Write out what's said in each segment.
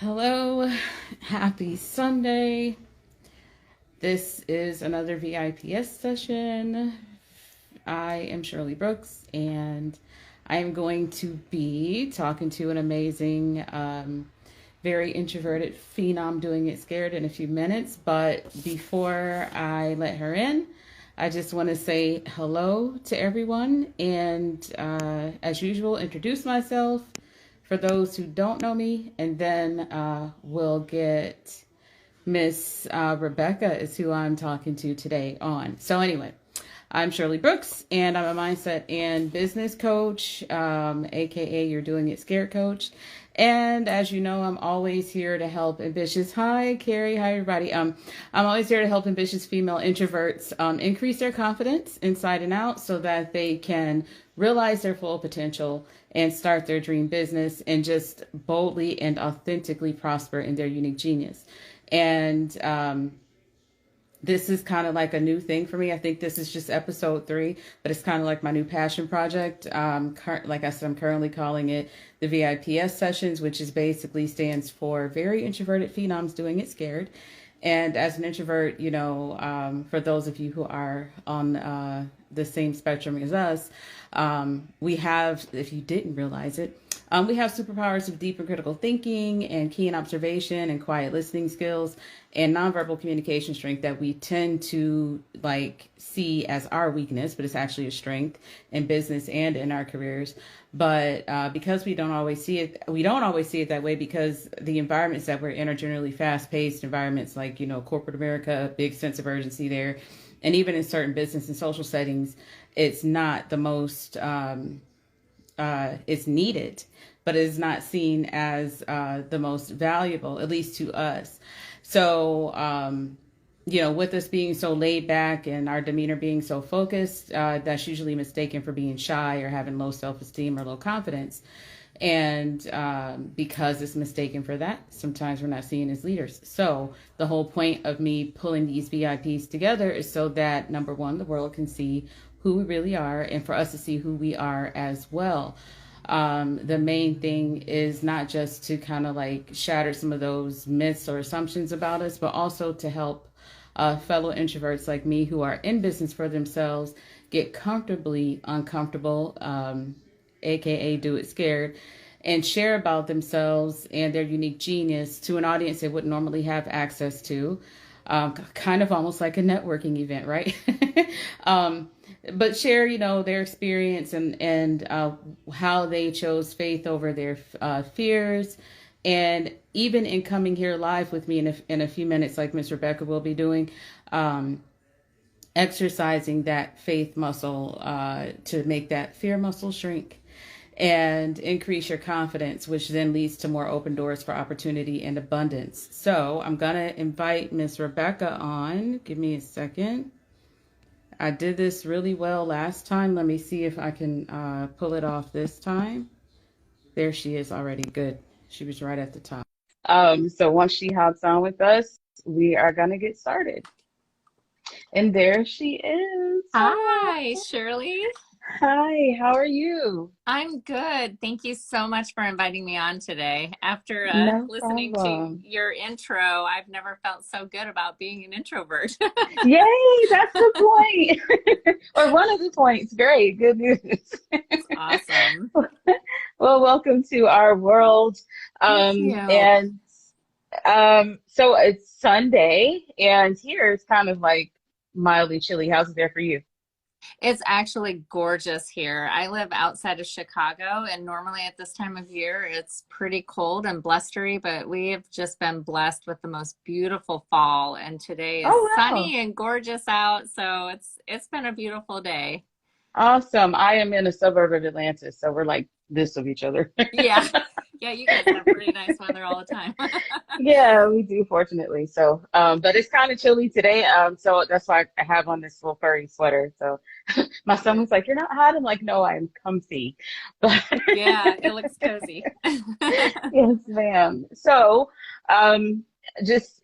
Hello, happy Sunday. This is another VIPS session. I am Shirley Brooks, and I am going to be talking to an amazing, very introverted phenom doing it scared in a few minutes. But before I let her in, I just want to say hello to everyone and, as usual, introduce myself for those who don't know me, and then we'll get Miss Rebecca is who I'm talking to today on. So anyway, I'm Shirley Brooks, and I'm a mindset and business coach, aka You're Doing It Scared coach. And as you know, I'm always here to help ambitious. Hi, Carrie. Hi, everybody. I'm always here to help ambitious female introverts increase their confidence inside and out, so that they can realize their full potential and start their dream business and just boldly and authentically prosper in their unique genius. And this is kind of like a new thing for me. I think this is just episode 3, but it's kind of like my new passion project. Like I said, I'm currently calling it the VIPS sessions, which is basically stands for Very Introverted Phenoms Doing It Scared. And as an introvert, for those of you who are on the same spectrum as us, we have, if you didn't realize it, we have superpowers of deep and critical thinking and keen observation and quiet listening skills and nonverbal communication strength that we tend to see as our weakness, but it's actually a strength in business and in our careers. But because we don't always see it that way, because the environments that we're in are generally fast-paced environments, like, corporate America, big sense of urgency there. And even in certain business and social settings, it's not the most, it's needed, but it is not seen as the most valuable, at least to us. So, with us being so laid back and our demeanor being so focused, that's usually mistaken for being shy or having low self-esteem or low confidence. And because it's mistaken for that, sometimes we're not seen as leaders. So the whole point of me pulling these VIPs together is so that, number one, the world can see who we really are, and for us to see who we are as well. The main thing is not just to kind of shatter some of those myths or assumptions about us, but also to help fellow introverts like me who are in business for themselves get comfortably uncomfortable, aka do it scared, and share about themselves and their unique genius to an audience they wouldn't normally have access to. Kind of almost like a networking event, right? But share, their experience and how they chose faith over their fears. And even in coming here live with me in a few minutes, like Miss Rebecca will be doing, exercising that faith muscle to make that fear muscle shrink and increase your confidence, which then leads to more open doors for opportunity and abundance. So I'm going to invite Miss Rebecca on. Give me a second. I did this really well last time. Let me see if I can pull it off this time. There she is already. Good. She was right at the top. So once she hops on with us, we are going to get started. And there she is. Hi, Shirley. Hi, how are you? I'm good. Thank you so much for inviting me on today. After No listening to problem. your intro, I've never felt so good about being an introvert. Yay, that's the point. Or one of the points. Great, good news. Awesome. Well, welcome to our world. Thank you. So it's Sunday, and here it's kind of like mildly chilly. How's it there for you? It's actually gorgeous here. I live outside of Chicago, and normally at this time of year, it's pretty cold and blustery, but we have just been blessed with the most beautiful fall, and today is Oh, wow. sunny and gorgeous out, so it's been a beautiful day. Awesome. I am in a suburb of Atlanta, so we're like this of each other. Yeah. Yeah, you guys have pretty nice weather all the time. Yeah, we do, fortunately. So, but it's kind of chilly today. So that's why I have on this little furry sweater. So my son Yeah. was like, "You're not hot." I'm like, "No, I'm comfy." But Yeah, it looks cozy. yes, ma'am. So, just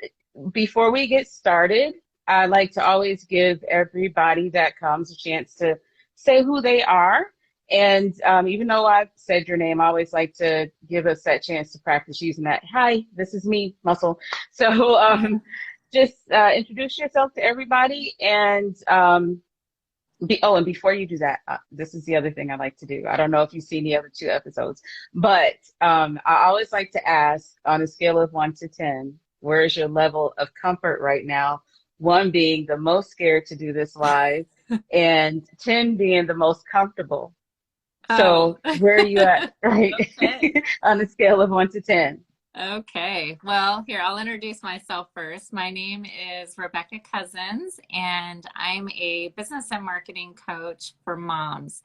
before we get started, I like to always give everybody that comes a chance to say who they are And even though I've said your name, I always like to give us that chance to practice using that. Hi, this is me, Muscle. So just introduce yourself to everybody. And and before you do that, this is the other thing I like to do. I don't know if you've seen the other two episodes, but I always like to ask on a scale of 1 to 10, where is your level of comfort right now? 1 being the most scared to do this live, and 10 being the most comfortable. Oh, So where are you at, right? okay. On a scale of 1 to 10. Okay. Well, here, I'll introduce myself first. My name is Rebecca Cousins, and I'm a business and marketing coach for moms.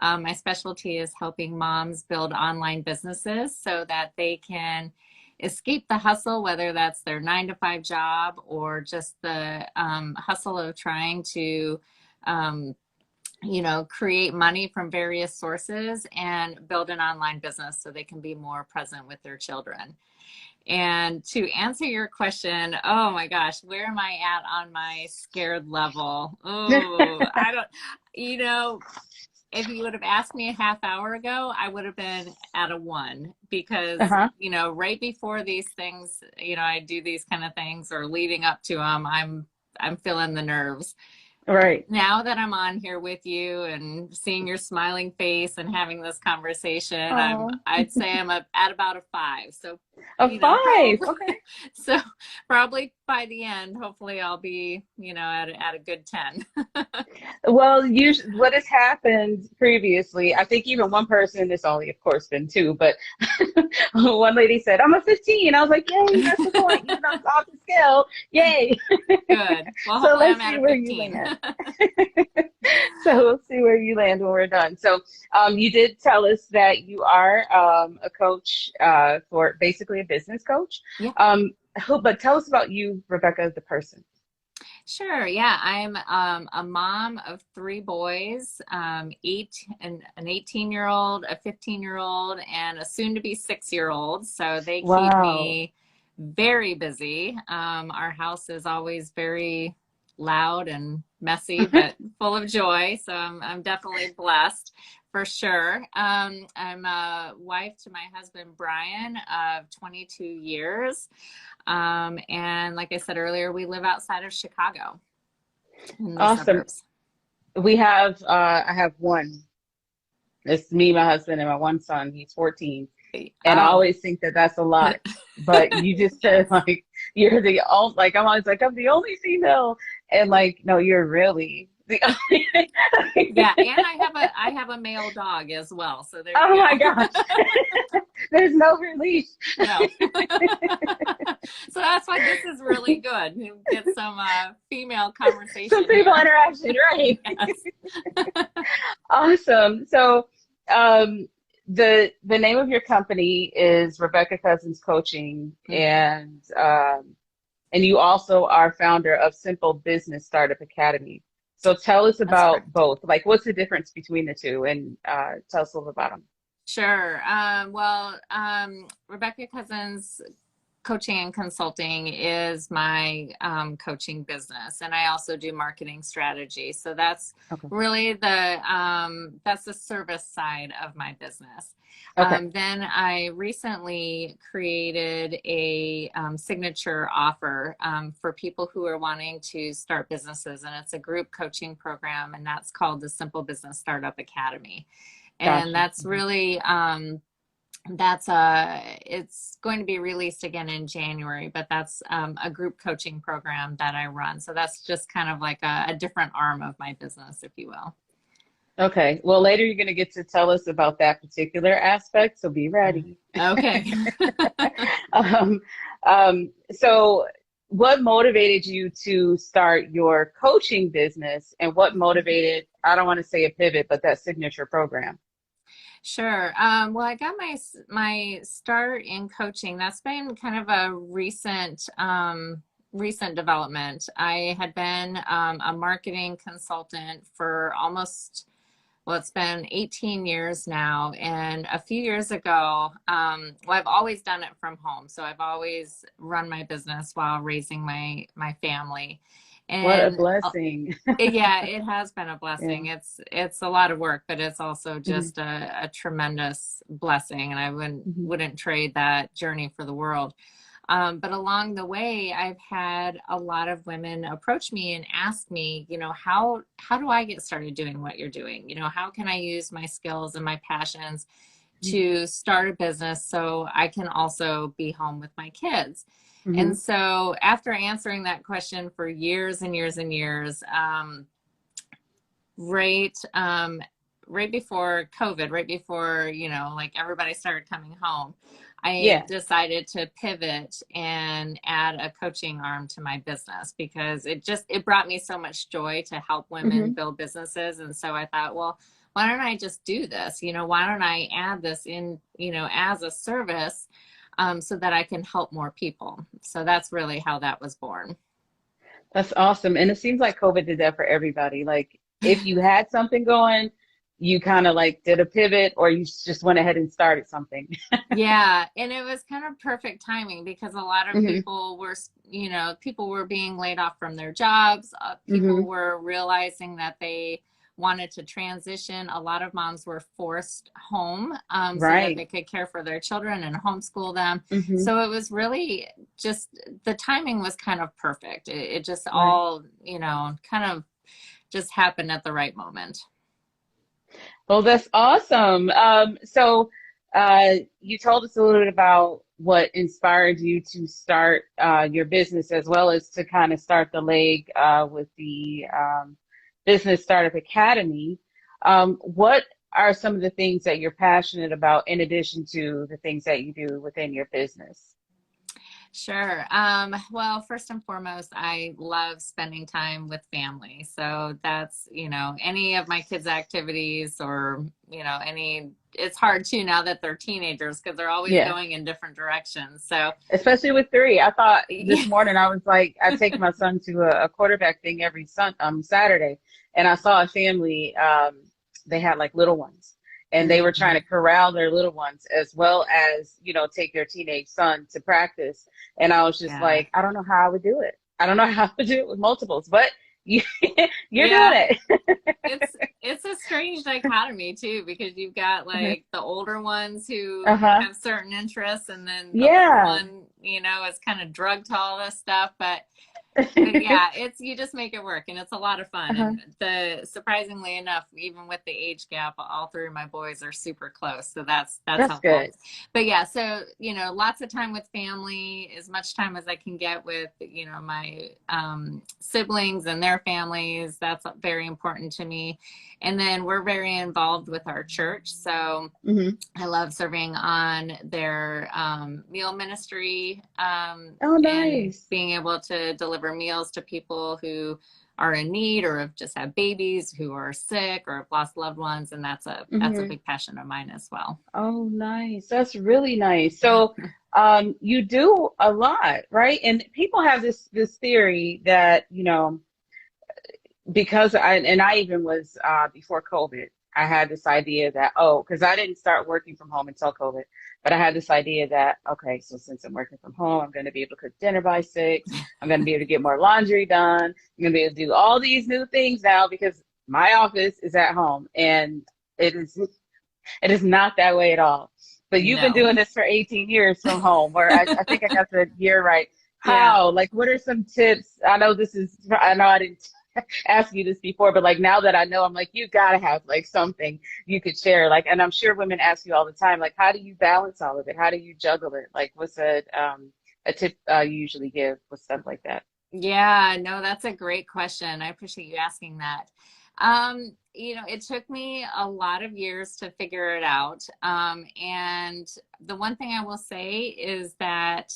My specialty is helping moms build online businesses so that they can escape the hustle, whether that's their 9 to 5 job or just the hustle of trying to um, create money from various sources and build an online business so they can be more present with their children. And to answer your question, oh my gosh, where am I at on my scared level? Oh, I don't, if you would have asked me a half hour ago, I would have been at a 1 because, Uh-huh. right before these things, I do these kind of things or leading up to them, I'm feeling the nerves. Right. Now that I'm on here with you and seeing your smiling face and having this conversation, Oh, I'd say I'm at about a 5. So, a 5. probably Okay. so probably by the end, hopefully I'll be, at a good 10. Well, usually what has happened previously, I think even one person, it's only of course been 2, but one lady said, I'm a 15. I was like, yay, that's the point. Even though it's off the scale, yay. Good. Well, So hopefully I'm let's at see a where you 15. land. So we'll see where you land when we're done. So you did tell us that you are a coach for basically a business coach. Yeah. But tell us about you, Rebecca, the person. Sure. Yeah, I'm a mom of 3 boys, an 18-year-old, a 15-year-old, and a soon-to-be 6-year-old. So they keep Wow. me very busy. Our house is always very loud and messy, but full of joy. So I'm definitely blessed for sure. I'm a wife to my husband, Brian, of 22 years. And like I said earlier, we live outside of Chicago in the Awesome. suburbs. I have 1. It's me, my husband, and my 1 son. He's 14. And I Oh, always think that that's a lot. But you just said yes. like you're the only, like I'm always like I'm the only female, and like no, you're really the only. Yeah, and I have a male dog as well. So there Oh you my go. gosh, there's no relief. No. So that's why this is really good. You get some female Some conversation people here. interaction, right? Yes. Awesome. So, the name of your company is Rebecca Cousins Coaching, Hmm. and you also are founder of Simple Business Startup Academy. So tell us That's about correct. both. Like, what's the difference between the two, and tell us a little about them. Sure. Well, Rebecca Cousins Coaching and Consulting is my coaching business, and I also do marketing strategy. So that's Okay. really that's the service side of my business. Okay. Then I recently created a signature offer for people who are wanting to start businesses, and it's a group coaching program, and that's called the Simple Business Startup Academy. And Gotcha. that's Mhm. really it's going to be released again in January, but that's a group coaching program that I run. So that's just kind of like a different arm of my business, if you will. Okay. Well, later you're going to get to tell us about that particular aspect, so be ready. Okay. Um, so what motivated you to start your coaching business, and what motivated, I don't want to say a pivot, but that signature program? Sure. Well, I got my start in coaching. That's been kind of a recent development. I had been a marketing consultant for almost, well, it's been 18 years now. And a few years ago, well, I've always done it from home. So I've always run my business while raising my family. What a And blessing. yeah, it has been a Yeah. blessing. It's a lot of work, but it's also Mhm. just a tremendous blessing, and I wouldn't Mhm. wouldn't trade that journey for the world. But along the way, I've had a lot of women approach me and ask me, how do I get started doing what you're doing? How can I use my skills and my passions to start a business so I can also be home with my kids? And Mhm. so after answering that question for years and years and years, right right before COVID, right before, like everybody started coming home, I Yeah. decided to pivot and add a coaching arm to my business because it brought me so much joy to help women Mhm. build businesses. And so I thought, well, why don't I just do this? Why don't I add this in, as a service, so that I can help more people. So that's really how that was born. That's awesome. And it seems like COVID did that for everybody. Like if you had something going, you kind of like did a pivot or you just went ahead and started something. Yeah, and it was kind of perfect timing because a lot of Hmm. people were being laid off from their jobs. People Hmm. were realizing that they wanted to transition. A lot of moms were forced home, so that Right. they could care for their children and homeschool them. Hmm. So it was really just the timing was kind of perfect. It just Right. all, kind of just happened at the right moment. Well, that's awesome. You told us a little bit about what inspired you to start your business as well as to kind of start the leg with the Business Startup Academy. What are some of the things that you're passionate about in addition to the things that you do within your business? Sure. Well, first and foremost, I love spending time with family. So that's, any of my kids' activities or, it's hard too now that they're teenagers because they're always Yeah. going in different directions. So, Especially with three. I thought yeah. this morning I was like, I take my son to a quarterback thing every Saturday, and I saw a family. They had like little ones, and they were trying to Mhm. corral their little ones as well as take their teenage son to practice. And I was just Yeah. like, I don't know how I would do it. I don't know how to do it with multiples, but you, you're doing Yeah. it. It's a strange dichotomy too, because you've got Uh like the older ones who huh. have certain interests, and then the little Yeah. one, is kind of drugged to all this stuff. But yeah, you just make it work and it's a lot of fun. Uh-huh. And surprisingly enough, even with the age gap, all three of my boys are super close. So that's That's helpful. good. But yeah, so, lots of time with family, as much time as I can get with, my siblings and their families. That's very important to me. And then we're very involved with our church. So Hmm. I love serving on their meal ministry, Oh, and nice. being able to deliver meals to people who are in need or have just had babies who are sick or have lost loved ones, and that's a Hmm. big passion of mine as well. Oh, nice. That's really nice. So, you do a lot, right? And people have this theory that, because I even was before COVID, I had this idea that, oh, because I didn't start working from home until COVID, but I had this idea that, okay, so since I'm working from home, I'm going to be able to cook dinner by 6. I'm going to be able to get more laundry done. I'm going to be able to do all these new things now because my office is at home, and it is it is not that way at all. But you've been No. doing this for 18 years from home, or I think I got the year right. Yeah. How? Like, what are some tips? I know I didn't ask you this before, but like now that I know, I'm like, you gotta have like something you could share. Like, and I'm sure women ask you all the time, like, how do you balance all of it? How do you juggle it? Like, what's a tip you usually give with stuff like that? Yeah, no, that's a great question. I appreciate you asking that. It took me a lot of years to figure it out. And the one thing I will say is that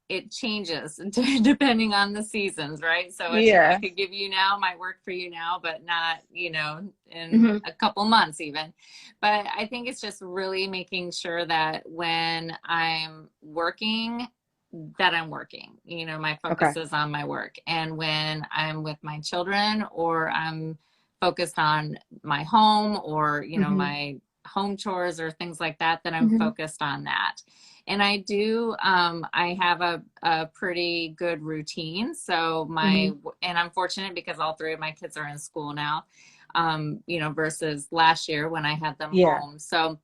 it changes depending on the seasons, right? So a tip I Yeah. could give you now might work for you now, but not, in Hmm. a couple months even. But I think it's just really making sure that when I'm working, that I'm working. My Okay. focus is on my work. And when I'm with my children or I'm focused on my home or, Hmm. my home chores or things like that, then I'm focused on that. And I do, I have a pretty good routine. So and I'm fortunate because all three of my kids are in school now, you know, versus last year when I had them home. So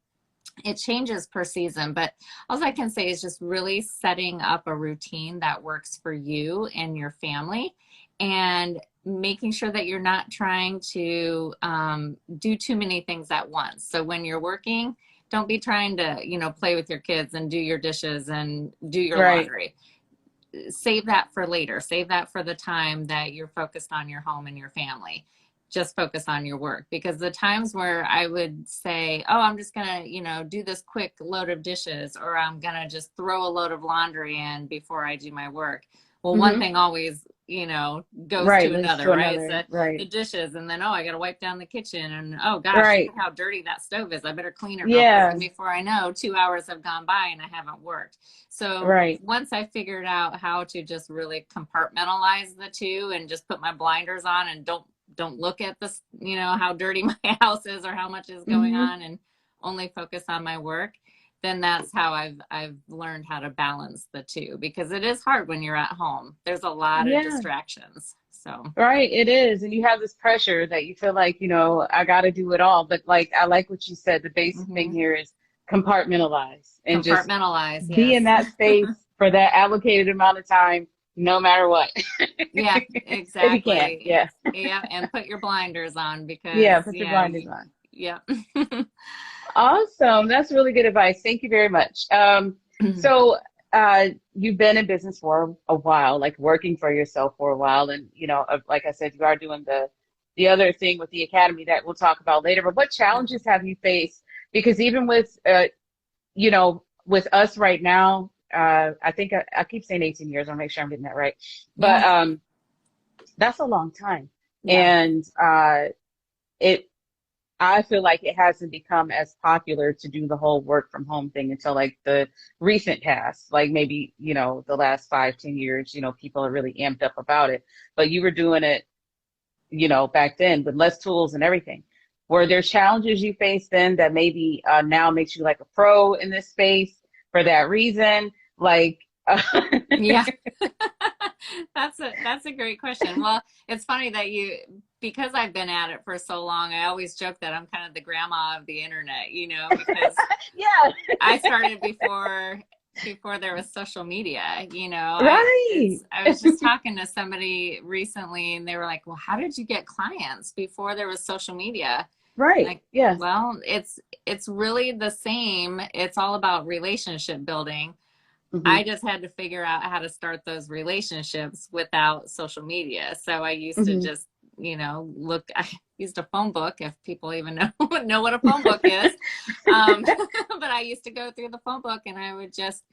it changes per season, but all I can say is just really setting up a routine that works for you and your family, and making sure that you're not trying to do too many things at once. So when you're working, don't be trying to, you know, play with your kids and do your dishes and do your laundry. Save that for later. Save that for the time that you're focused on your home and your family. Just focus on your work, because the times where I would say, oh, I'm just gonna, you know, do this quick load of dishes, or I'm gonna just throw a load of laundry in before I do my work. Well, one thing always, you know, goes to another, right? It's the dishes, and then, oh, I got to wipe down the kitchen, and oh gosh, look at how dirty that stove is. I better clean it real quick. And before I know, 2 hours have gone by and I haven't worked. So once I figured out how to just really compartmentalize the two and just put my blinders on and don't look at this, you know, how dirty my house is or how much is going on, and only focus on my work, then that's how I've learned how to balance the two, because it is hard when you're at home. There's a lot of distractions. So it is. And you have this pressure that you feel like, you know, I got to do it all. But like, I like what you said. The basic thing here is compartmentalize and just be in that space for that allocated amount of time, no matter what. Yeah, exactly. If you can. Yeah. And put your blinders on, because put your blinders on. Yeah. Awesome. That's really good advice. Thank you very much. So you've been in business for a while, like working for yourself for a while. And, you know, like I said, you are doing the other thing with the academy that we'll talk about later. But what challenges have you faced? Because even with, you know, with us right now, I think I keep saying 18 years. I'll make sure I'm getting that right. But that's a long time. And I feel like it hasn't become as popular to do the whole work from home thing until like the recent past, like maybe, you know, the last 5-10 years, you know, people are really amped up about it. But you were doing it, you know, back then with less tools and everything. Were there challenges you faced then that maybe now makes you like a pro in this space for that reason? Like, yeah. That's a great question. Well, it's funny that because I've been at it for so long, I always joke that I'm kind of the grandma of the internet, you know, because I started before there was social media, you know. I was just talking to somebody recently, and they were like, well, how did you get clients before there was social media? Like, well, it's really the same. It's all about relationship building. I just had to figure out how to start those relationships without social media. So I used to just, you know, I used a phone book, if people even know what a phone book is. But I used to go through the phone book, and I would just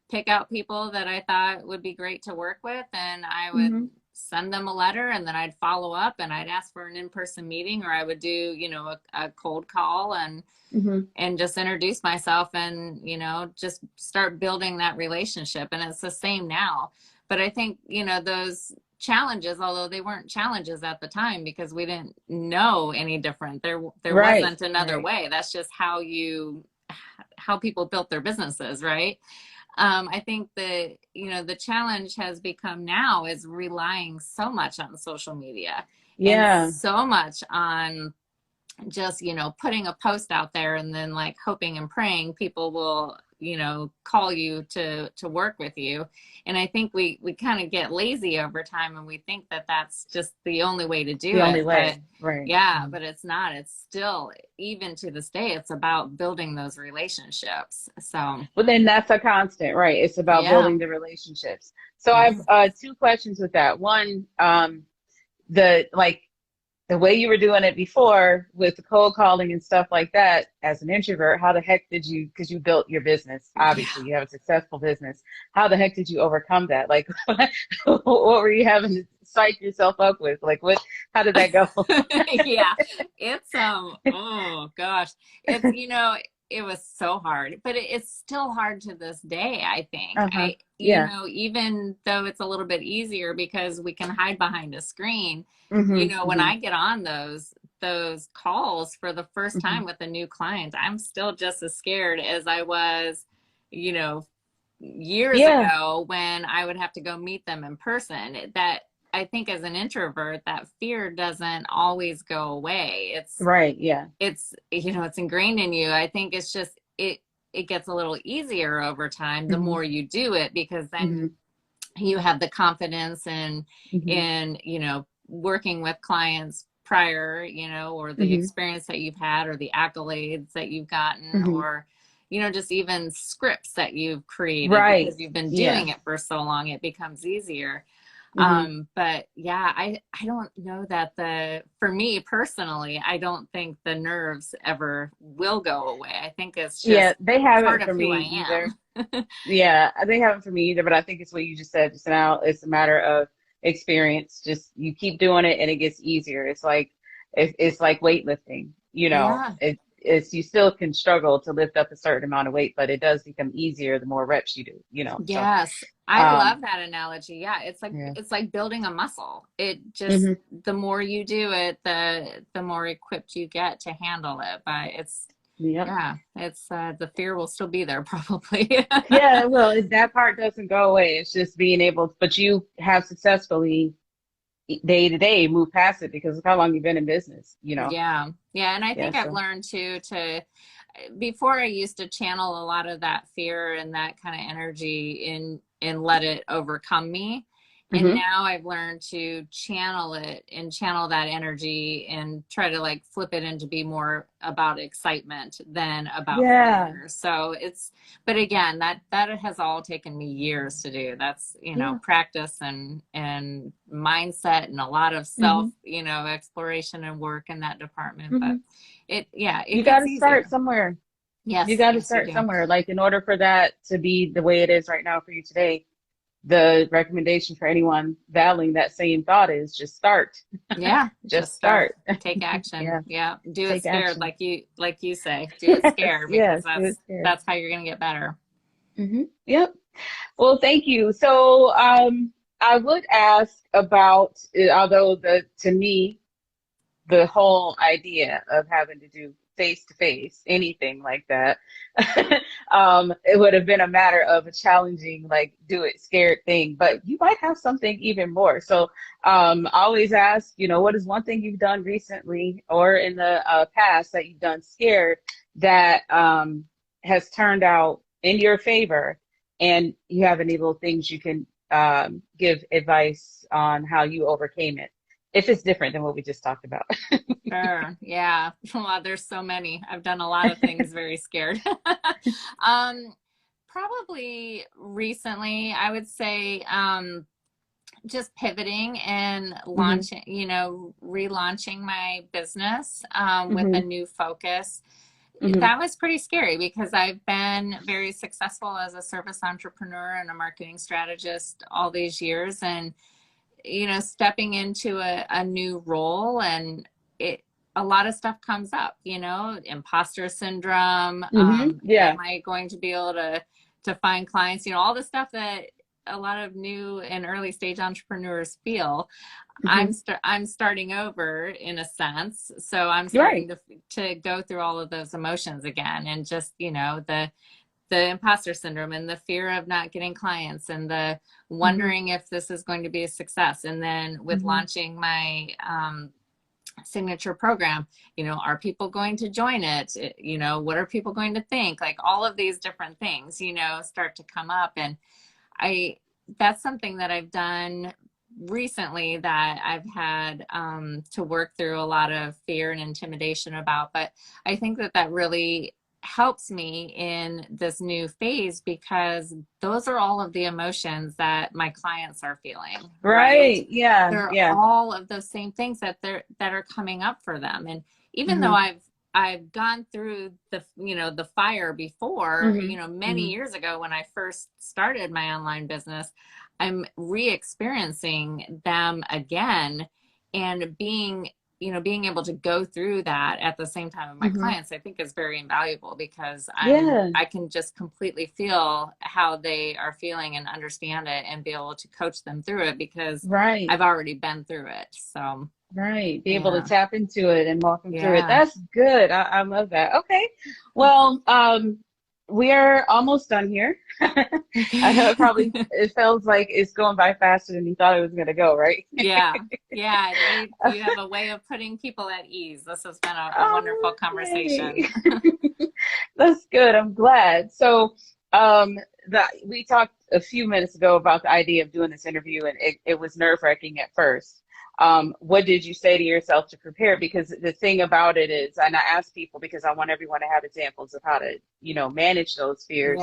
pick out people that I thought would be great to work with. And I would send them a letter, and then I'd follow up, and I'd ask for an in-person meeting, or I would do, you know, a cold call and just introduce myself, and, you know, just start building that relationship. And it's the same now. But I think, you know, those challenges, although they weren't challenges at the time because we didn't know any different, there wasn't another way. That's just how people built their businesses, right? I think that, you know, the challenge has become now is relying so much on social media. And so much on just, you know, putting a post out there and then like hoping and praying people will, you know, call you to work with you. And I think we kind of get lazy over time, and we think that that's just the only way to do it. Only way. Right. Yeah, but it's not. It's still, even to this day, it's about building those relationships. So, well, then that's a constant, right? It's about building the relationships. So I have 2 questions with that. One, the way you were doing it before with the cold calling and stuff like that, as an introvert, how the heck did you, because you built your business, obviously you have a successful business. How the heck did you overcome that? Like, what were you having to psych yourself up with? Like, how did that go? It's, oh gosh, it's, you know, it was so hard, but it's still hard to this day, I think. You know, even though it's a little bit easier because we can hide behind a screen, you know, when I get on those, those calls for the first time with a new client, I'm still just as scared as I was, you know, years ago when I would have to go meet them in person. That I think as an introvert, that fear doesn't always go away. It's it's, you know, it's ingrained in you. I think it's just, it gets a little easier over time the more you do it, because then you have the confidence in you know, working with clients prior, you know, or the experience that you've had, or the accolades that you've gotten, or, you know, just even scripts that you've created because you've been doing it for so long, it becomes easier. But yeah, I don't know that for me personally, I don't think the nerves ever will go away. I think it's just they part haven't of for who me I either. am. They haven't for me either, but I think it's what you just said just now. It's a matter of experience. Just you keep doing it and it gets easier. It's like weightlifting, you know. Yeah. It's you still can struggle to lift up a certain amount of weight, but it does become easier the more reps you do, you know. Yes. So I love that analogy. Yeah. It's like building a muscle. It just, the more you do it, the more equipped you get to handle it. But it's, it's, the fear will still be there probably. Well, that part doesn't go away. It's just being able, but you have successfully day to day move past it because of how long you've been in business, you know. Yeah. And I think I've learned too, before I used to channel a lot of that fear and that kind of energy and let it overcome me. And now I've learned to channel it and channel that energy and try to like flip it into be more about excitement than about fear. So but again, that has all taken me years to do. That's, you know, practice and mindset and a lot of self, you know, exploration and work in that department. But it you got gets to easier. start somewhere. Yes. You got to start somewhere. Like in order for that to be the way it is right now for you today, the recommendation for anyone valuing that same thought is just start. Just start. Take action. Do Take it scared, action. like you say. Do it scared because that's how you're gonna get better. Yep. Well, thank you. So I would ask about, although to me, the whole idea of having to do face-to-face, anything like that, it would have been a matter of a challenging, like, do it scared thing, but you might have something even more. So I always ask, you know, what is one thing you've done recently or in the past that you've done scared that has turned out in your favor, and you have any little things you can give advice on how you overcame it, if it's different than what we just talked about. Sure. Yeah. Well, there's so many. I've done a lot of things very scared. Probably recently, I would say just pivoting and launching, you know, relaunching my business with a new focus. That was pretty scary because I've been very successful as a service entrepreneur and a marketing strategist all these years. And you know, stepping into a new role, and a lot of stuff comes up, you know, imposter syndrome. Am I going to be able to find clients? You know, all the stuff that a lot of new and early stage entrepreneurs feel. I'm starting over in a sense. So I'm starting to go through all of those emotions again, and just, you know, the imposter syndrome and the fear of not getting clients and the wondering if this is going to be a success. And then with launching my signature program, you know, are people going to join it? You know, what are people going to think? Like all of these different things, you know, start to come up. And that's something that I've done recently that I've had to work through a lot of fear and intimidation about. But I think that really helps me in this new phase, because those are all of the emotions that my clients are feeling. Right. Yeah. They're all of those same things that are coming up for them. And even though I've gone through the fire before, you know, many years ago when I first started my online business, I'm re-experiencing them again and being being able to go through that at the same time with my clients, I think is very invaluable, because I can just completely feel how they are feeling and understand it and be able to coach them through it, because I've already been through it. So be able to tap into it and walk them through it. That's good. I love that. Okay. Well, we are almost done here. I know it feels like it's going by faster than you thought it was going to go, right? Yeah. You have a way of putting people at ease. This has been a wonderful conversation. That's good. I'm glad. So we talked a few minutes ago about the idea of doing this interview, and it was nerve-wracking at first. What did you say to yourself to prepare? Because the thing about it is, and I ask people because I want everyone to have examples of how to, manage those fears.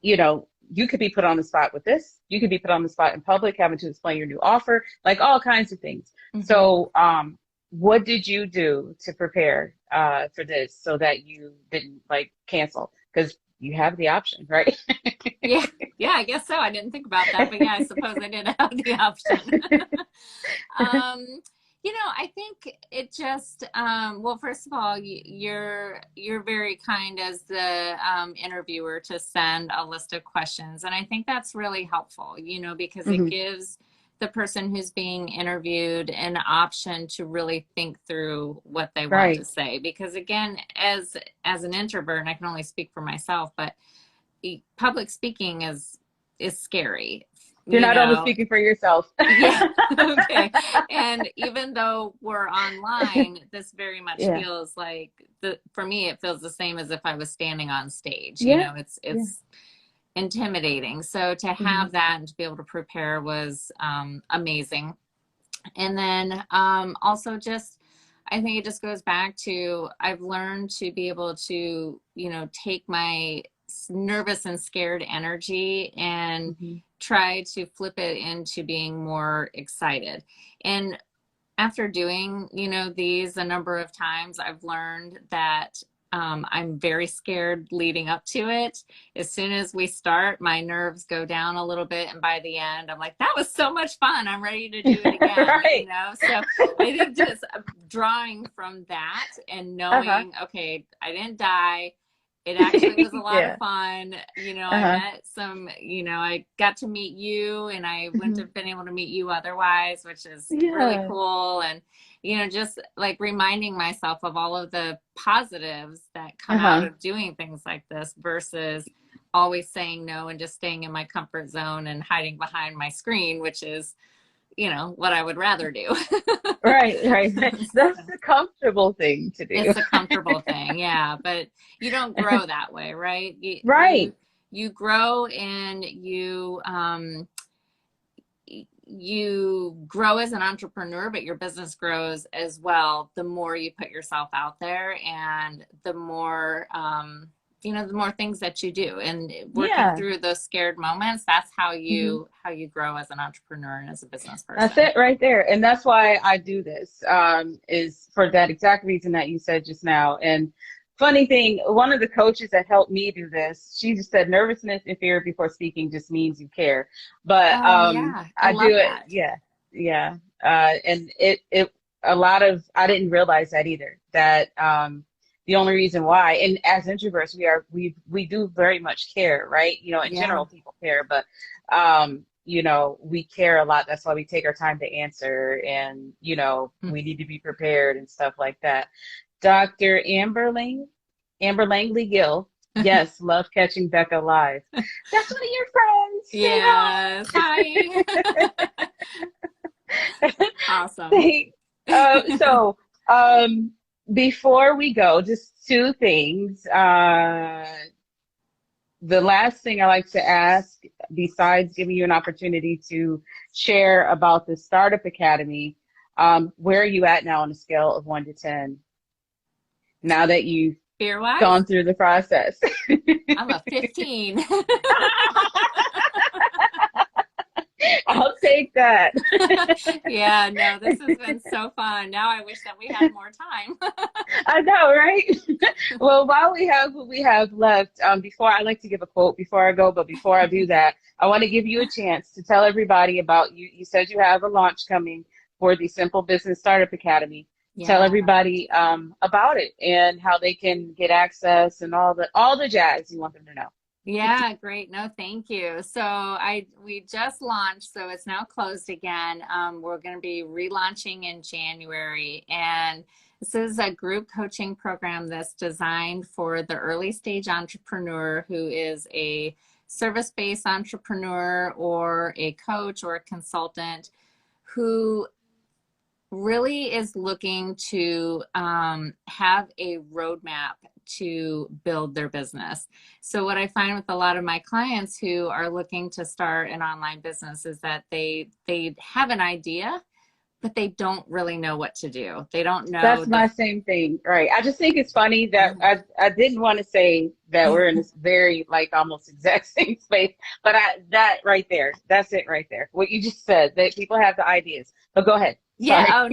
You could be put on the spot with this. You could be put on the spot in public, having to explain your new offer, like all kinds of things. So what did you do to prepare for this so that you didn't cancel? Because you have the option, right? Yeah, I guess so. I didn't think about that, but I suppose I did have the option. I think it just, well, first of all, you're very kind as the interviewer to send a list of questions. And I think that's really helpful, because it gives the person who's being interviewed an option to really think through what they want to say. Because again, as an introvert, and I can only speak for myself, but public speaking is scary. You're not only speaking for yourself. Okay. And even though we're online, this very much feels like, for me, it feels the same as if I was standing on stage. It's intimidating. So to have that and to be able to prepare was amazing. And then also I think it just goes back to, I've learned to be able to, take my nervous and scared energy and try to flip it into being more excited. And after doing, these a number of times, I've learned that I'm very scared leading up to it. As soon as we start, my nerves go down a little bit. And by the end, I'm like, that was so much fun. I'm ready to do it again. So I think just drawing from that and knowing, okay, I didn't die. It actually was a lot of fun. I met some, I got to meet you, and I wouldn't have been able to meet you otherwise, which is really cool. And, just like reminding myself of all of the positives that come out of doing things like this versus always saying no and just staying in my comfort zone and hiding behind my screen, which is, what I would rather do. Right. That's the comfortable thing to do. It's a comfortable thing, but you don't grow that way, right? You grow, and you grow as an entrepreneur, but your business grows as well the more you put yourself out there, and the more the more things that you do, and working through those scared moments, that's how you grow as an entrepreneur and as a business person. That's it right there. And that's why I do this, is for that exact reason that you said just now. And funny thing, one of the coaches that helped me do this, she just said nervousness and fear before speaking just means you care. But I do it. Yeah. And it a lot of, I didn't realize that either, that the only reason why, and as introverts, we do very much care, right? In general, people care, but we care a lot. That's why we take our time to answer, and we need to be prepared and stuff like that. Dr. Amber Langley Gill, yes, love catching Becca live. That's one of your friends. Yes, hi. Awesome. So, before we go, just two things. The last thing I like to ask, besides giving you an opportunity to share about the Startup Academy, where are you at now on a scale of 1 to 10? Now that you've gone through the process. I'm a 15. I'll take that. This has been so fun. Now I wish that we had more time. I know, right? Well, while we have what we have left, before I like to give a quote before I go, but before I do that, I want to give you a chance to tell everybody about you. You said you have a launch coming for the Simple Business Startup Academy. Tell Yeah. everybody about it and how they can get access and all the jazz you want them to know. Yeah, great. No, thank you. So we just launched, so it's now closed again. We're going to be relaunching in January, and this is a group coaching program that's designed for the early stage entrepreneur who is a service-based entrepreneur or a coach or a consultant who really is looking to have a roadmap to build their business. So what I find with a lot of my clients who are looking to start an online business is that they have an idea, but they don't really know what to do. They don't know. That's my same thing, right? I just think it's funny that I didn't want to say that we're in this very like almost exact same space, but that right there, that's it right there. What you just said, that people have the ideas, but go ahead. Yeah. Sorry. Oh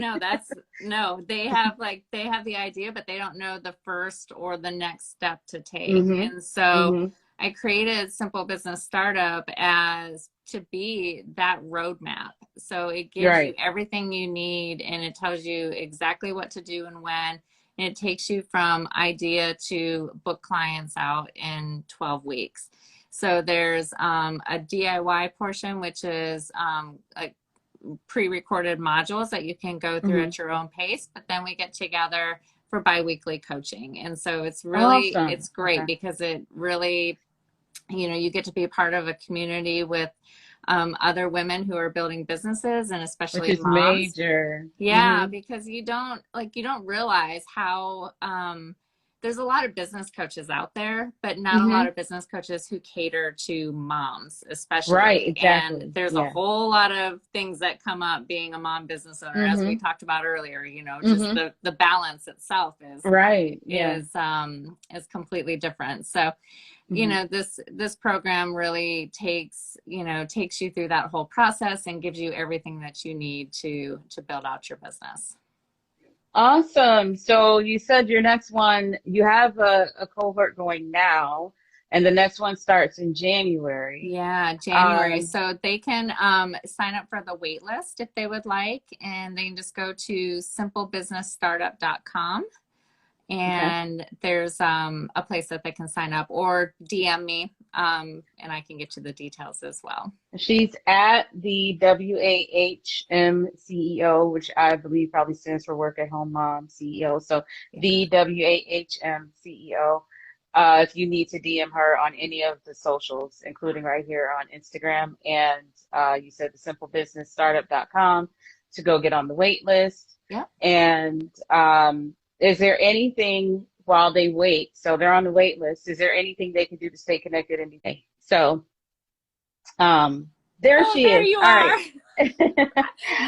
no, they have the idea, but they don't know the first or the next step to take. Mm-hmm. And so Mm-hmm. I created Simple Business Startup as to be that roadmap. So it gives you everything you need, and it tells you exactly what to do and when. And it takes you from idea to book clients out in 12 weeks. So there's a DIY portion, which is like pre-recorded modules that you can go through at your own pace, but then we get together for bi-weekly coaching. And so it's really, Awesome. it's great because it really, you get to be a part of a community with other women who are building businesses, and especially Which is moms. major. Yeah, Mm-hmm. because you don't realize how there's a lot of business coaches out there, but not a lot of business coaches who cater to moms, especially. Right, exactly. And there's a whole lot of things that come up being a mom business owner, as we talked about earlier. Just the balance itself is is completely different. So, this program really takes you through that whole process and gives you everything that you need to build out your business. Awesome. So you said your next one, you have a cohort going now, and the next one starts in January. Yeah, January. So they can sign up for the wait list if they would like, and they can just go to simplebusinessstartup.com. And there's a place that they can sign up, or DM me, and I can get you the details as well. She's at the WAHM CEO, which I believe probably stands for Work at Home Mom CEO. So the WAHM CEO. If you need to DM her on any of the socials, including right here on Instagram, and you said the simplebusinessstartup.com to go get on the wait list. Yeah. And is there anything while they wait? So they're on the wait list. Is there anything they can do to stay connected and be? So there she there is. you All are. Right.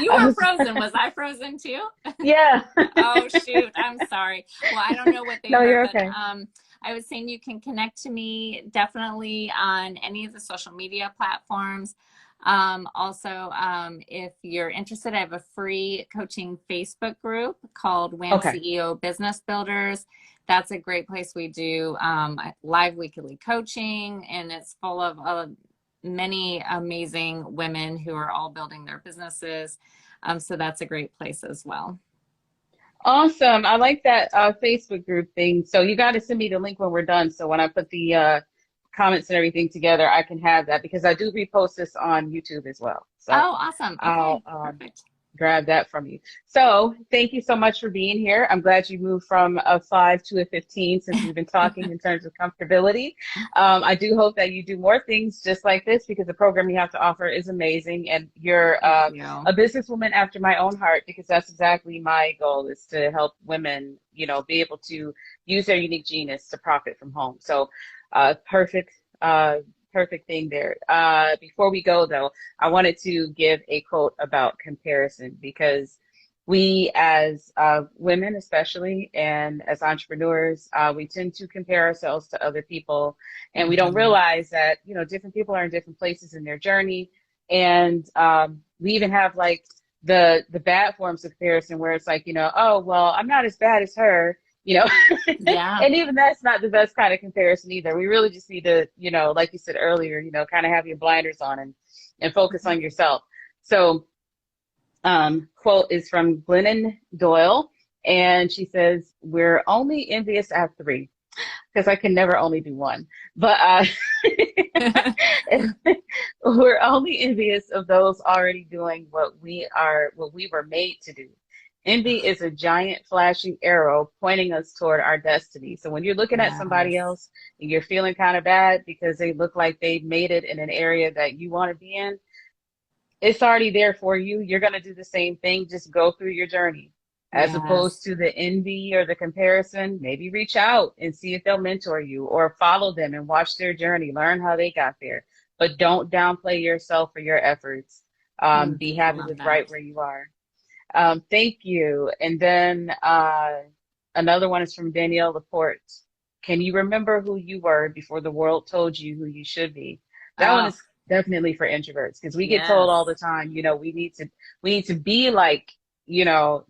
You were frozen. Was I frozen too? Yeah. Oh shoot. I'm sorry. Well, I don't know what they No, were, you're but okay. I was saying you can connect to me definitely on any of the social media platforms. Also, if you're interested, I have a free coaching Facebook group called WAM CEO Business Builders. That's a great place. We do live weekly coaching, and it's full of many amazing women who are all building their businesses. So that's a great place as well. Awesome. I like that Facebook group thing. So you got to send me the link when we're done. So when I put the comments and everything together, I can have that, because I do repost this on YouTube as well. So awesome. Okay, I'll perfect. grab that from you. So thank you so much for being here. I'm glad you moved from a 5 to a 15 since we've been talking in terms of comfortability. I do hope that you do more things just like this, because the program you have to offer is amazing, and you're a businesswoman after my own heart, because that's exactly my goal, is to help women, be able to use their unique genius to profit from home. So perfect thing there. Before we go, though, I wanted to give a quote about comparison, because we as women especially, and as entrepreneurs, we tend to compare ourselves to other people, and we don't realize that, different people are in different places in their journey. And we even have like the bad forms of comparison where it's like, oh, well, I'm not as bad as her. And even that's not the best kind of comparison either. We really just need to, like you said earlier, kind of have your blinders on and focus on yourself. So Quote is from Glennon Doyle, and she says, "We're only envious at three," because I can never only do one. But we're only envious of those already doing what we were made to do. Envy is a giant flashing arrow pointing us toward our destiny. So when you're looking at somebody Yes. else and you're feeling kind of bad because they look like they've made it in an area that you want to be in, it's already there for you. You're going to do the same thing. Just go through your journey. As opposed Yes. to the envy or the comparison, maybe reach out and see if they'll mentor you or follow them and watch their journey, learn how they got there. But don't downplay yourself or your efforts. Be I happy love with right that. where you are. Thank you. And then another one is from Danielle Laporte. Can you remember who you were before the world told you who you should be? That one Oh, is definitely for introverts because we get told all yes. the time, we need to be like,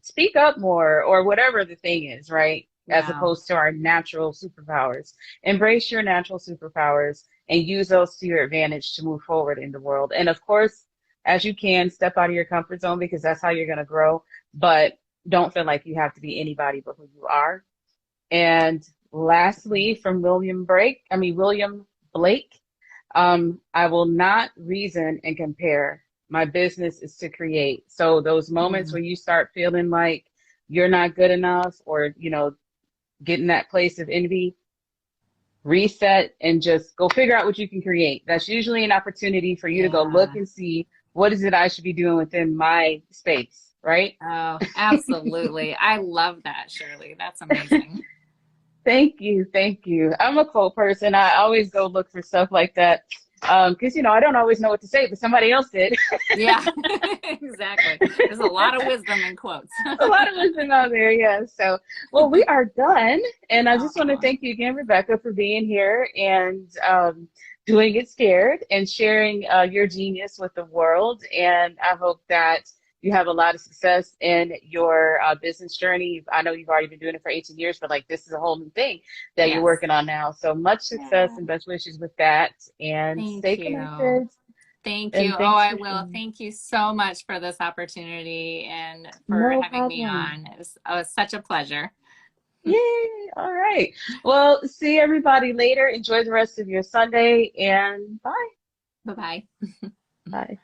speak up more or whatever the thing is, right? As Wow. opposed to our natural superpowers. Embrace your natural superpowers and use those to your advantage to move forward in the world. And of course, as you can, step out of your comfort zone because that's how you're going to grow. But don't feel like you have to be anybody but who you are. And lastly, from William Blake, I will not reason and compare. My business is to create. So those moments Mm. where you start feeling like you're not good enough or, getting that place of envy, reset and just go figure out what you can create. That's usually an opportunity for you to go look Yeah. and see what is it I should be doing within my space, right? Oh, absolutely. I love that, Shirley. That's amazing. Thank you. Thank you. I'm a quote person. I always go look for stuff like that. Because, I don't always know what to say, but somebody else did. Yeah, exactly. There's a lot of wisdom in quotes. A lot of wisdom out there, yeah. So, well, we are done. And I just want to Oh, thank you again, Rebecca, for being here and doing it scared and sharing your genius with the world. And I hope that you have a lot of success in your business journey. I know you've already been doing it for 18 years, but like this is a whole new thing that you're yes. working on now. So much success Yeah. and best wishes with that. And stay Thank you. connected. Thank you. And Oh, thanks I for will. sharing. Thank you so much for this opportunity and for No having me problem. on. It was such a pleasure. Yay! All right. Well, see everybody later. Enjoy the rest of your Sunday and bye. Bye-bye. Bye.